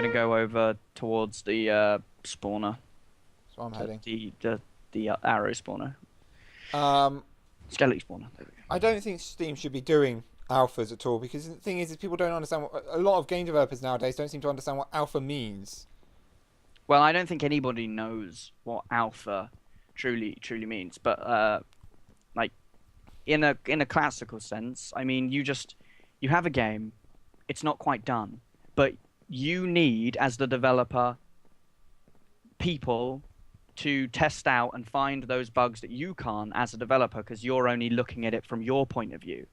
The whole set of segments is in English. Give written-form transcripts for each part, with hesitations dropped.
going to go over towards the spawner. So I'm heading. The arrow spawner. Skeleton spawner. There we go. I don't think Steam should be doing alphas at all, because the thing is people don't understand a lot of game developers nowadays don't seem to understand what alpha means. Well, I don't think anybody knows what alpha truly means, but like in a classical sense, I mean, you have a game, it's not quite done, but you need, as the developer, people to test out and find those bugs that you can't as a developer, because you're only looking at it from your point of view.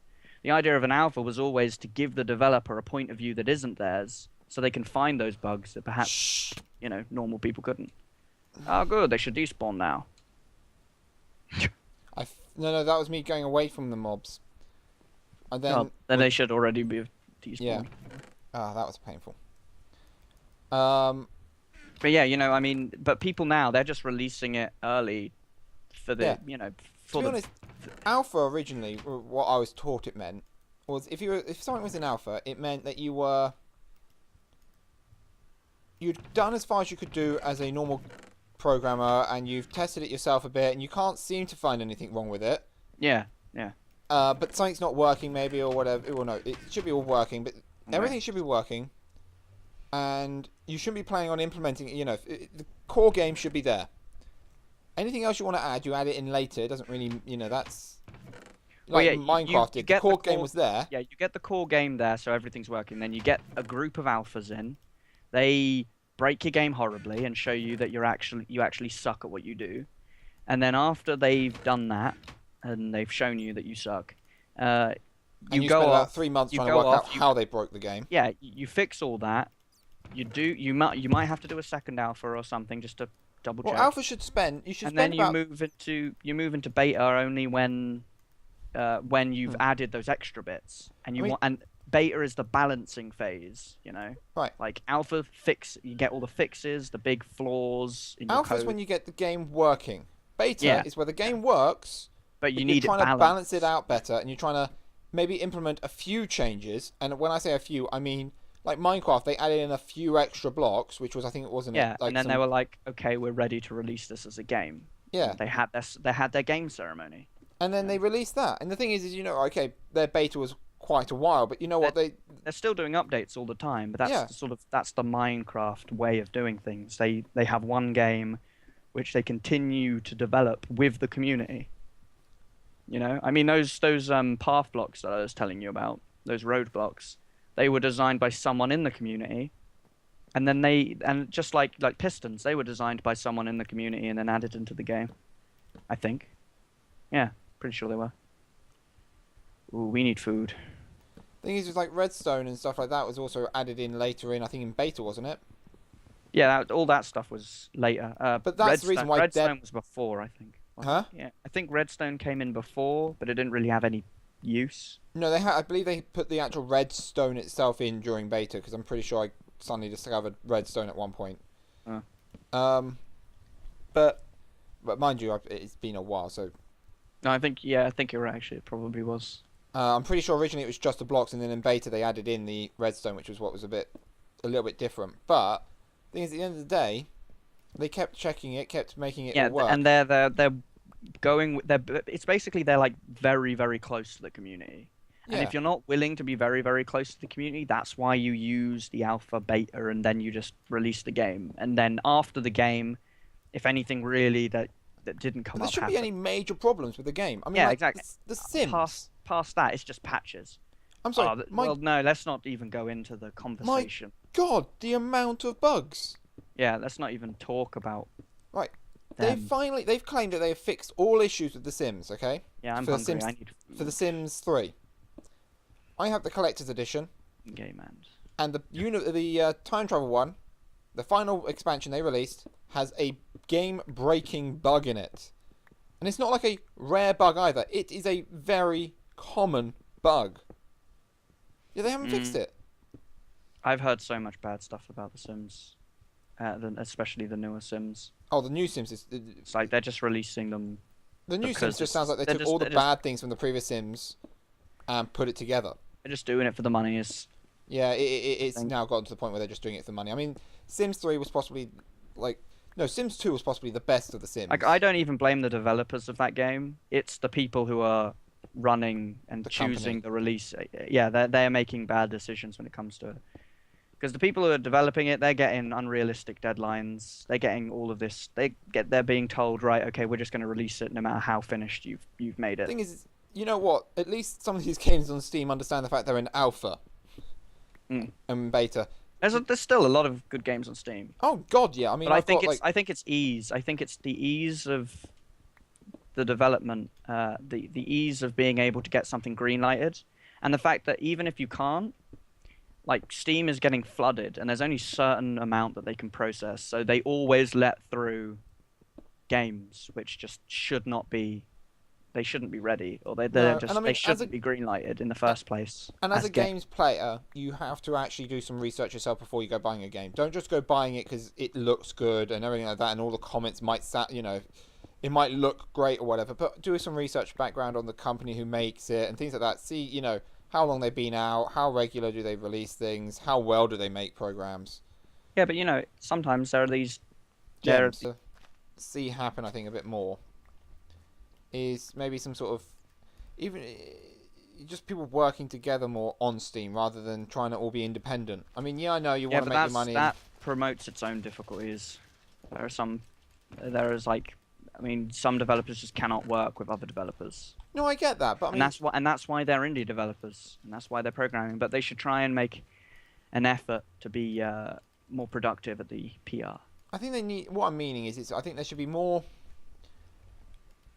The idea of an alpha was always to give the developer a point of view that isn't theirs, so they can find those bugs that perhaps, you know, normal people couldn't. Oh, good, they should despawn now. No, that was me going away from the mobs. And then, then they should already be despawned. Yeah. Ah, that was painful. But yeah, you know, I mean, but people now, they're just releasing it early for the, you know, for to be honest, alpha originally, what I was taught it meant was if something was in alpha, it meant that you'd done as far as you could do as a normal programmer, and you've tested it yourself a bit, and you can't seem to find anything wrong with it. Yeah. But something's not working, maybe, or whatever. Well, no, it should be all working, but everything should be working. And you shouldn't be planning on implementing it. You know, the core game should be there. Anything else you want to add, you add it in later. It doesn't really, you know, that's like Minecraft did. The core game was there. Yeah, you get the core game there, so everything's working. Then you get a group of alphas in. They break your game horribly and show you that you actually suck at what you do. And then after they've done that and they've shown you that you suck, you go spend off, about 3 months trying to work out how they broke the game. Yeah, you fix all that. You might have to do a second alpha or something just to double check. Well, alpha should spend. And then you move into beta only when you've added those extra bits, and beta is the balancing phase. You know, right? Like alpha you get all the fixes, the big flaws in your alpha is code. when you get the game working. Beta is where the game works, but you're trying to balance it out better, and you're trying to maybe implement a few changes. And when I say a few, I mean, like Minecraft, they added in a few extra blocks, which was, I think it wasn't. Yeah, and then they were like, okay, we're ready to release this as a game. Yeah. They had their game ceremony. And then they released that. And the thing is, you know, okay, their beta was quite a while, but you know what, they're still doing updates all the time. But that's the Minecraft way of doing things. They have one game, which they continue to develop with the community. You know, I mean, those path blocks that I was telling you about, those road blocks. They were designed by someone in the community, and then just like pistons, they were designed by someone in the community and then added into the game. I think. Yeah, pretty sure they were. Ooh, we need food. Thing is, like redstone and stuff like that was also added in later I think in beta, wasn't it? Yeah, all that stuff was later. But that's the reason why redstone was before, I think. Huh? Yeah, I think redstone came in before, but it didn't really have any use. No, I believe they put the actual redstone itself in during beta, because I'm pretty sure I suddenly discovered redstone at one point. But mind you, it's been a while, so. No, I think you're right. Actually, it probably was. I'm pretty sure originally it was just the blocks, and then in beta they added in the redstone, which was what was a little bit different. But the thing is, at the end of the day, they kept checking it, kept making it all work. And it's basically they're like very, very close to the community. And if you're not willing to be very, very close to the community, that's why you use the alpha, beta, and then you just release the game. And then after the game, if anything really that didn't come up, there shouldn't be any major problems with the game. I mean, exactly. The Sims. Past that, it's just patches. I'm sorry. Well, no, let's not even go into the conversation. My God, the amount of bugs. Yeah, let's not even talk about. Right. They've claimed that they have fixed all issues with The Sims, okay? Yeah, I'm hungry. For The Sims 3. I have the collector's edition. Okay, man. And the time travel one, the final expansion they released, has a game-breaking bug in it. And it's not like a rare bug either. It is a very common bug. Yeah, they haven't fixed it. I've heard so much bad stuff about The Sims, especially the newer Sims. Oh, the new Sims it's like they're just releasing them. The new Sims just sounds like they took all the bad things from the previous Sims and put it together. They're just doing it for the money. Yeah, it's now gotten to the point where they're just doing it for money. I mean, Sims 3 was possibly Sims 2 was possibly the best of the Sims. Like, I don't even blame the developers of that game. It's the people who are running and choosing the release. Yeah, they're making bad decisions when it comes to it. Because the people who are developing it, they're getting unrealistic deadlines. They're getting all of this. They're being told, right, okay, we're just going to release it no matter how finished you've made it. The thing is, you know what? At least some of these games on Steam understand the fact they're in alpha and beta. There's still a lot of good games on Steam. Oh God, yeah. I mean, but I think it's ease. I think it's the ease of the development, the ease of being able to get something green-lighted, and the fact that even if you can't, like, Steam is getting flooded, and there's only a certain amount that they can process, so they always let through games which just should not be. They shouldn't be ready, or they shouldn't be green-lighted in the first place. And as a games player, you have to actually do some research yourself before you go buying a game. Don't just go buying it because it looks good and everything like that, and all the comments might it might look great or whatever. But do some research background on the company who makes it and things like that. See, how long they've been out, how regular do they release things, how well do they make programs. Yeah, but sometimes there are these gems to see happen. I think a bit more is maybe some sort of even just people working together more on Steam rather than trying to all be independent. I mean, yeah, I know you want to make your money. That promotes its own difficulties. Some developers just cannot work with other developers. No, I get that, but that's why they're indie developers, and that's why they're programming. But they should try and make an effort to be more productive at the PR. I think they need. What I'm meaning is, I think there should be more,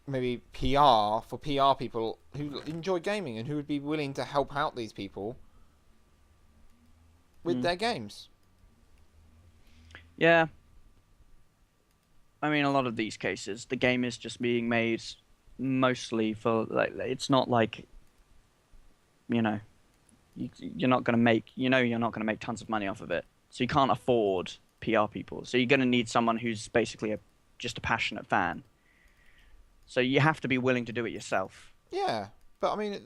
maybe PR for PR people who enjoy gaming and who would be willing to help out these people with their games. Yeah. I mean, a lot of these cases, the game is just being made mostly for, like, it's not like, you're not going to make, you're not going to make tons of money off of it. So you can't afford PR people. So you're going to need someone who's basically just a passionate fan. So you have to be willing to do it yourself. Yeah, but I mean,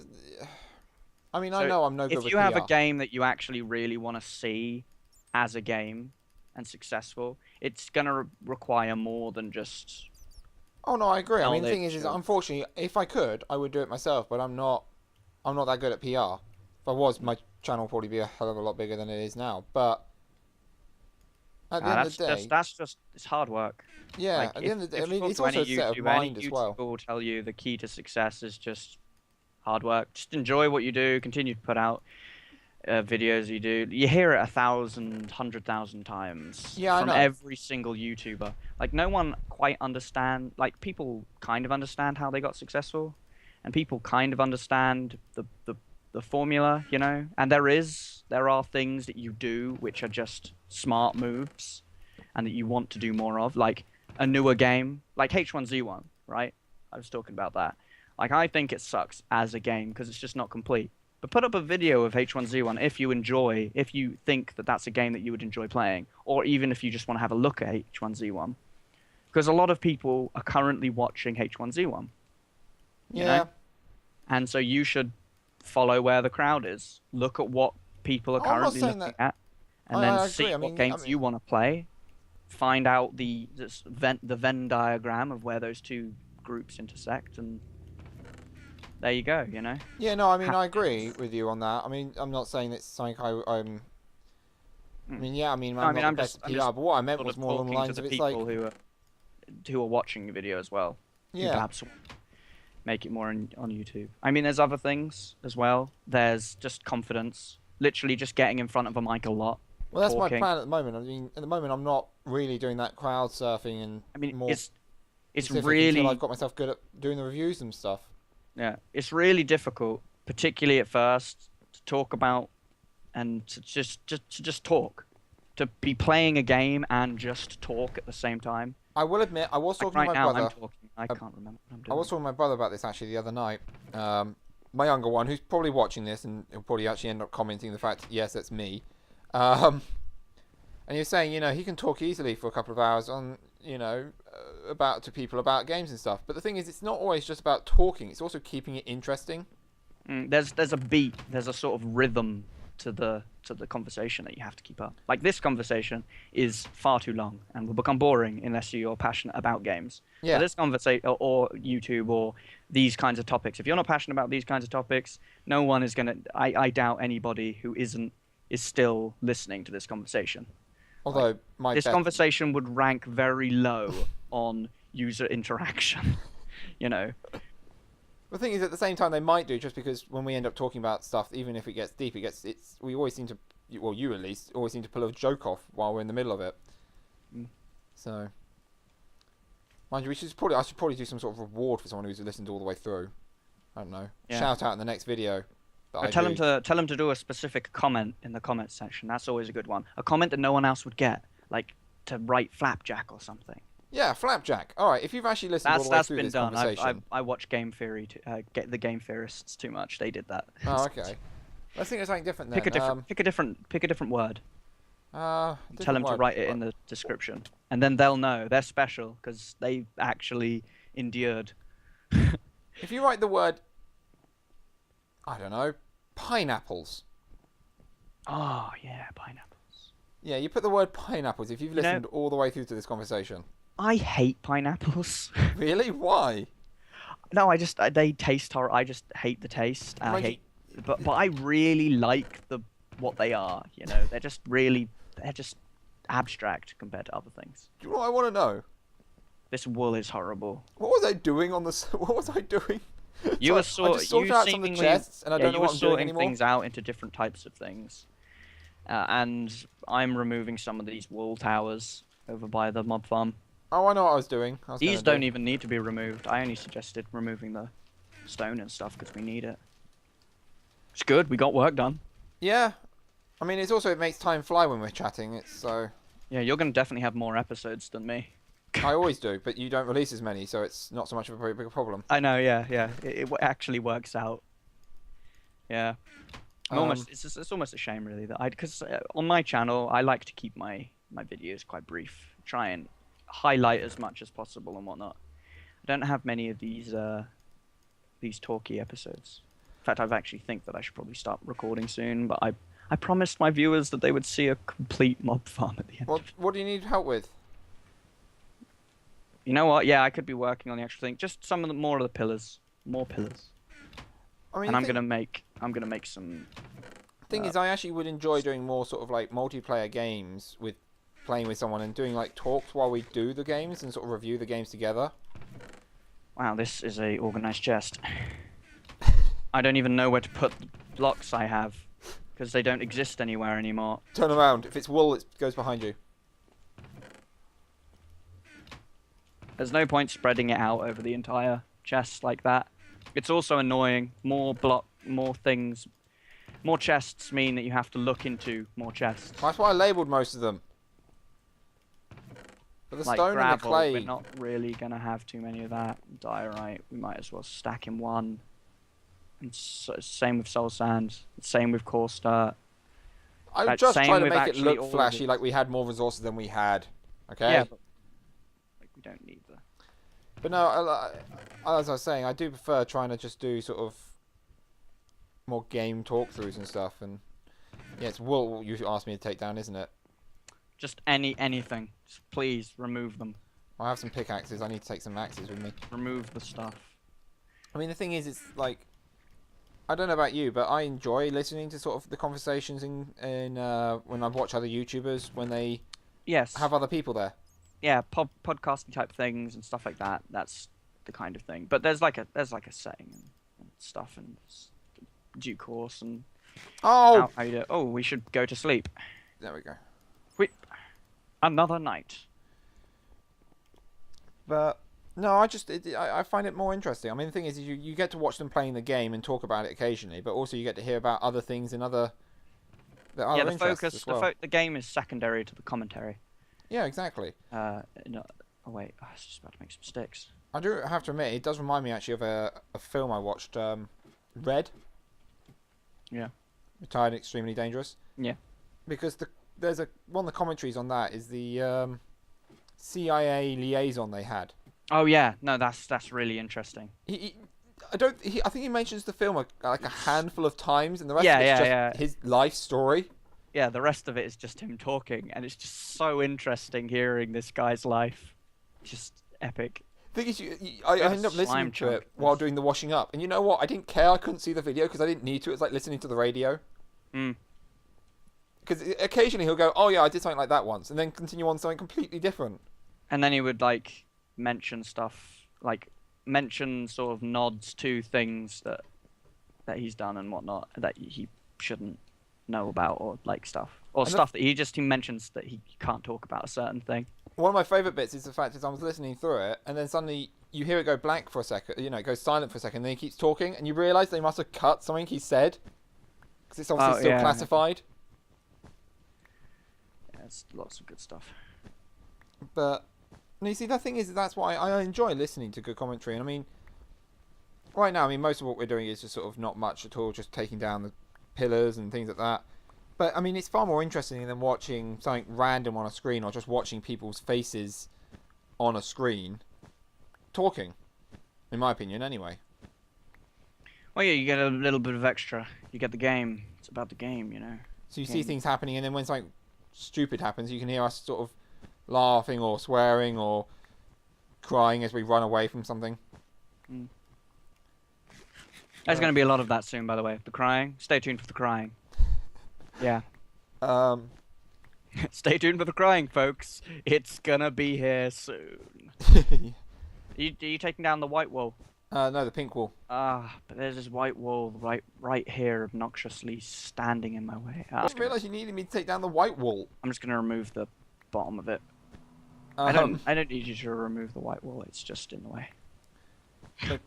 I know I'm no good with PR. If you have a game that you actually really want to see as a game and successful, it's going to require more than just... Oh, no, I agree. I mean, the thing is, unfortunately, if I could, I would do it myself, but I'm not that good at PR. If I was, my channel would probably be a hell of a lot bigger than it is now, but at the end of the day... it's hard work. Yeah, like, at the end of the day, I mean, it's also a set of mind as well. People will tell you the key to success is just hard work. Just enjoy what you do, continue to put out videos you do. You hear it 1,000, 100,000 times from every single YouTuber. Like, no one quite understand. Like, people kind of understand how they got successful, and people kind of understand the formula, And there are things that you do which are just smart moves, and that you want to do more of, like a newer game, like H1Z1, right? I was talking about that. Like, I think it sucks as a game because it's just not complete. But put up a video of H1Z1 if you think that that's a game that you would enjoy playing, or even if you just want to have a look at H1Z1. Because a lot of people are currently watching H1Z1. Yeah. And so you should follow where the crowd is. Look at what people are currently looking at, and then see what games you want to play. Find out the Venn diagram of where those two groups intersect, and there you go, Yeah, no, I mean, I agree with you on that. I mean, I'm not saying it's something I'm... I mean, yeah, I'm not the best PR, but what I meant was more along the lines of it's like... who are watching the video as well. Yeah. Perhaps make it more on YouTube. I mean, there's other things as well. There's just confidence. Literally just getting in front of a mic a lot. Well, that's my plan at the moment. I mean, at the moment, I'm not really doing that crowd surfing and it's really... until I've got myself good at doing the reviews and stuff. Yeah, it's really difficult, particularly at first, to talk about and to just talk, to be playing a game and just talk at the same time. I will admit, I was talking to my brother. I'm talking. I can't remember what I'm doing. I was talking to my brother about this actually the other night. My younger one, who's probably watching this and he'll probably actually end up commenting the fact, yes, that's me. And he was saying, he can talk easily for a couple of hours on, to people about games and stuff. But the thing is, it's not always just about talking. It's also keeping it interesting. There's a beat. There's a sort of rhythm to the conversation that you have to keep up. Like this conversation is far too long and will become boring unless you're passionate about games. Yeah. So this conversation or YouTube or these kinds of topics. If you're not passionate about these kinds of topics, no one is gonna. I doubt anybody who isn't is still listening to this conversation. Although this conversation would rank very low on user interaction. You know. The thing is, at the same time, they might do, just because when we end up talking about stuff, even if it gets deep, we always seem to, well, you at least, always seem to pull a joke off while we're in the middle of it. So, mind you, I should probably do some sort of reward for someone who's listened all the way through. I don't know. Yeah. Shout out in the next video. Tell them to do a specific comment in the comments section. That's always a good one. A comment that no one else would get, like to write flapjack or something. Yeah, flapjack. All right, if you've actually listened all the way through this conversation. I watch Game Theory, get the Game Theorists too much. They did that. Oh, okay. Let's think of something different then. Pick a different word. Tell them to write it in the description, and then they'll know they're special because they actually endured. If you write the word, I don't know, pineapples. Oh yeah, pineapples. Yeah, you put the word pineapples if you've listened all the way through to this conversation. I hate pineapples. Really? Why? No, they taste horrible. I just hate the taste. But I really like what they are. You know, they're just abstract compared to other things. Do you know what I want to know? This wool is horrible. What was I doing on this? What was I doing? You were sorting out some of the chests, and I don't know what I'm doing anymore. Things out into different types of things, and I'm removing some of these wool towers over by the mob farm. Oh, I know what I was doing. These don't even need to be removed. I only suggested removing the stone and stuff because we need it. It's good. We got work done. Yeah. I mean, it makes time fly when we're chatting. It's so... Yeah, you're going to definitely have more episodes than me. I always do, but you don't release as many, so it's not so much of a very big problem. I know, yeah. It actually works out. Yeah. It's almost a shame, really, that because on my channel, I like to keep my videos quite brief. Try and highlight as much as possible and whatnot. I don't have many of these talky episodes. In fact, I actually think that I should probably start recording soon, but I promised my viewers that they would see a complete mob farm at the end. What do you need help with? You know what? Yeah, I could be working on the actual thing. Just more of the pillars. More pillars. I mean, and I'm gonna make some. Thing is, I actually would enjoy doing more sort of like multiplayer games with playing with someone and doing like talks while we do the games and sort of review the games together. Wow, this is a organized chest. I don't even know where to put the blocks I have because they don't exist anywhere anymore. Turn around. If it's wool, it goes behind you. There's no point spreading it out over the entire chest like that. It's also annoying. More things. More chests mean that you have to look into more chests. That's why I labelled most of them. But the like stone gravel, and the clay... we're not really going to have too many of that. Diorite, we might as well stack in one. And same with soul sand. Same with coarse dirt. I would just try to make it look flashy, like we had more resources than we had. Okay? Yeah, but we don't need the... But no, as I was saying, I do prefer trying to just do sort of more game talkthroughs and stuff. And yeah, it's wool you asked me to take down, isn't it? Just anything. Just please remove them. I have some pickaxes. I need to take some axes with me. Remove the stuff. I mean, the thing is, it's like, I don't know about you, but I enjoy listening to sort of the conversations in when I watch other YouTubers when they have other people there. Yeah, podcasting type things and stuff like that. That's the kind of thing. But there's like a setting and stuff and due course and how you do. Oh, we should go to sleep. There we go. Another night. But no, I find it more interesting. I mean, the thing is you get to watch them playing the game and talk about it occasionally, but also you get to hear about other things and other interests as well. The game is secondary to the commentary. Yeah, exactly. No, oh wait, I was just about to make some sticks. I do have to admit, it does remind me actually of a film I watched, Red. Yeah. Retired and Extremely Dangerous. Yeah. Because there's one of the commentaries on that is the CIA liaison they had. Oh yeah, no, that's really interesting. I think he mentions the film like a handful of times, and the rest of it's just his life story. Yeah, the rest of it is just him talking, and it's just so interesting hearing this guy's life. Just epic. The thing is, I ended up listening to it while doing the washing up, and you know what? I didn't care. I couldn't see the video because I didn't need to. It was like listening to the radio. Because occasionally he'll go, "Oh yeah, I did something like that once," and then continue on something completely different. And then he would like mention stuff, like mention sort of nods to things that he's done and whatnot that he shouldn't know about, or like stuff, or stuff that he mentions that he can't talk about a certain thing. One of my favourite bits is the fact that I was listening through it, and then suddenly you hear it go blank for a second. You know, it goes silent for a second, and then he keeps talking, and you realise they must have cut something he said because it's obviously still classified. Yeah, it's lots of good stuff. But you see, the thing is, that's why I enjoy listening to good commentary. And I mean, right now, most of what we're doing is just sort of not much at all, just taking down the pillars and things like that. But I mean, it's far more interesting than watching something random on a screen, or just watching people's faces on a screen talking, in my opinion, anyway. Well, yeah, you get a little bit of extra. You get the game. It's about the game, you know. So you see things happening, and then when something stupid happens, you can hear us sort of laughing or swearing or crying as we run away from something. There's going to be a lot of that soon, by the way. The crying. Stay tuned for the crying. Yeah. Stay tuned for the crying, folks. It's gonna be here soon. Are you taking down the white wall? No, the pink wall. But there's this white wall right here, obnoxiously standing in my way. I didn't realise you needed me to take down the white wall. I'm just gonna remove the bottom of it. I don't need you to remove the white wall. It's just in the way. But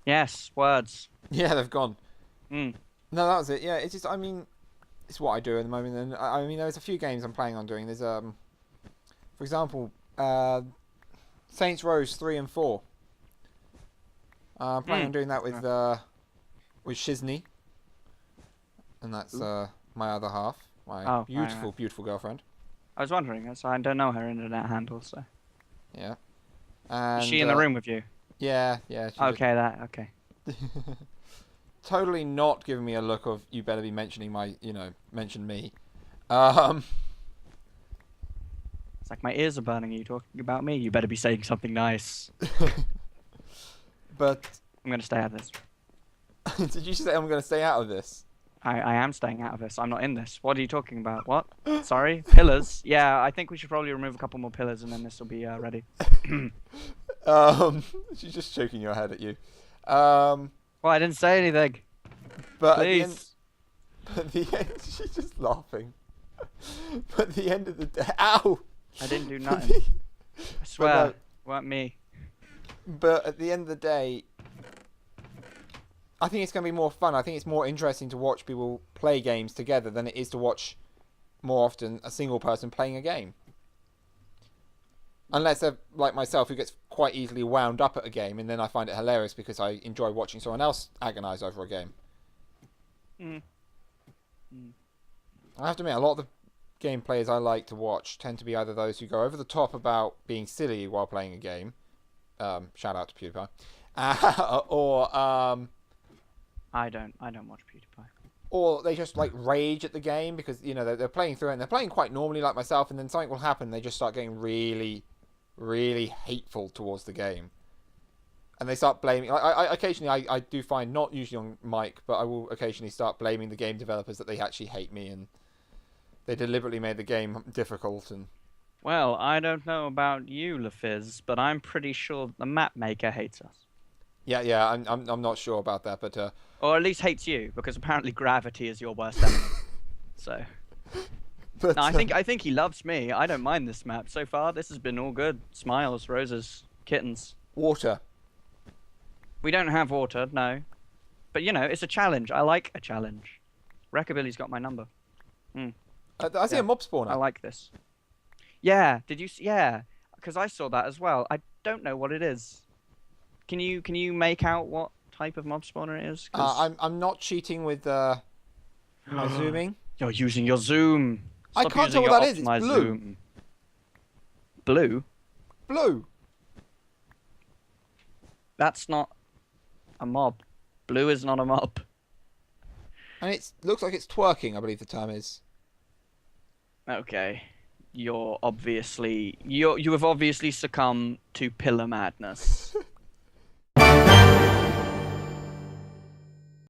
Yes, words. Yeah, they've gone. No, that was it. Yeah, it's just, I mean, it's what I do at the moment. And I mean, there's a few games I'm planning on doing. There's, for example, Saints Row 3 and 4. I'm planning on doing that with Shizney. And that's my other half, my beautiful girlfriend. I was wondering, so I don't know her internet handle, so. Yeah. And, is she in the room with you? Yeah. Okay. Totally not giving me a look of, you better be mentioning mention me. It's like my ears are burning. Are you talking about me? You better be saying something nice. But I'm going to stay out of this. Did you say I'm going to stay out of this? I am staying out of this. I'm not in this. What are you talking about? What? Sorry? Pillars? Yeah, I think we should probably remove a couple more pillars and then this will be ready. She's just shaking your head at you. Well, I didn't say anything. But please. At the end, she's just laughing. But at the end of the day, ow! I didn't do nothing. I swear, it weren't me. But at the end of the day, I think it's going to be more fun. I think it's more interesting to watch people play games together than it is to watch more often a single person playing a game. Unless they're like myself, who gets quite easily wound up at a game, and then I find it hilarious because I enjoy watching someone else agonise over a game. I have to admit, a lot of the game players I like to watch tend to be either those who go over the top about being silly while playing a game. Shout out to PewDiePie. Or I don't watch PewDiePie. Or they just like rage at the game because they're playing through it and they're playing quite normally like myself, and then something will happen. They just start getting really, really hateful towards the game, and they start blaming. I occasionally I do find, not usually on mic, but I will occasionally start blaming the game developers that they actually hate me and they deliberately made the game difficult. And well, I don't know about you, La Phyzz, but I'm pretty sure the map maker hates us. Yeah, I'm not sure about that, but or at least hates you, because apparently gravity is your worst enemy. So, but, no, I think he loves me. I don't mind this map so far. This has been all good. Smiles, roses, kittens. Water. We don't have water, no. But it's a challenge. I like a challenge. Recabilly's got my number. I see a mob spawner. I like this. Yeah, did you see? Yeah, because I saw that as well. I don't know what it is. Can you make out what type of mob spawner it is? I'm not cheating with my zooming. You're using your zoom. Stop, I can't tell what that is. It's blue. Zoom. Blue? Blue. That's not a mob. Blue is not a mob. And it looks like it's twerking, I believe the term is. Okay. You have obviously succumbed to pillar madness.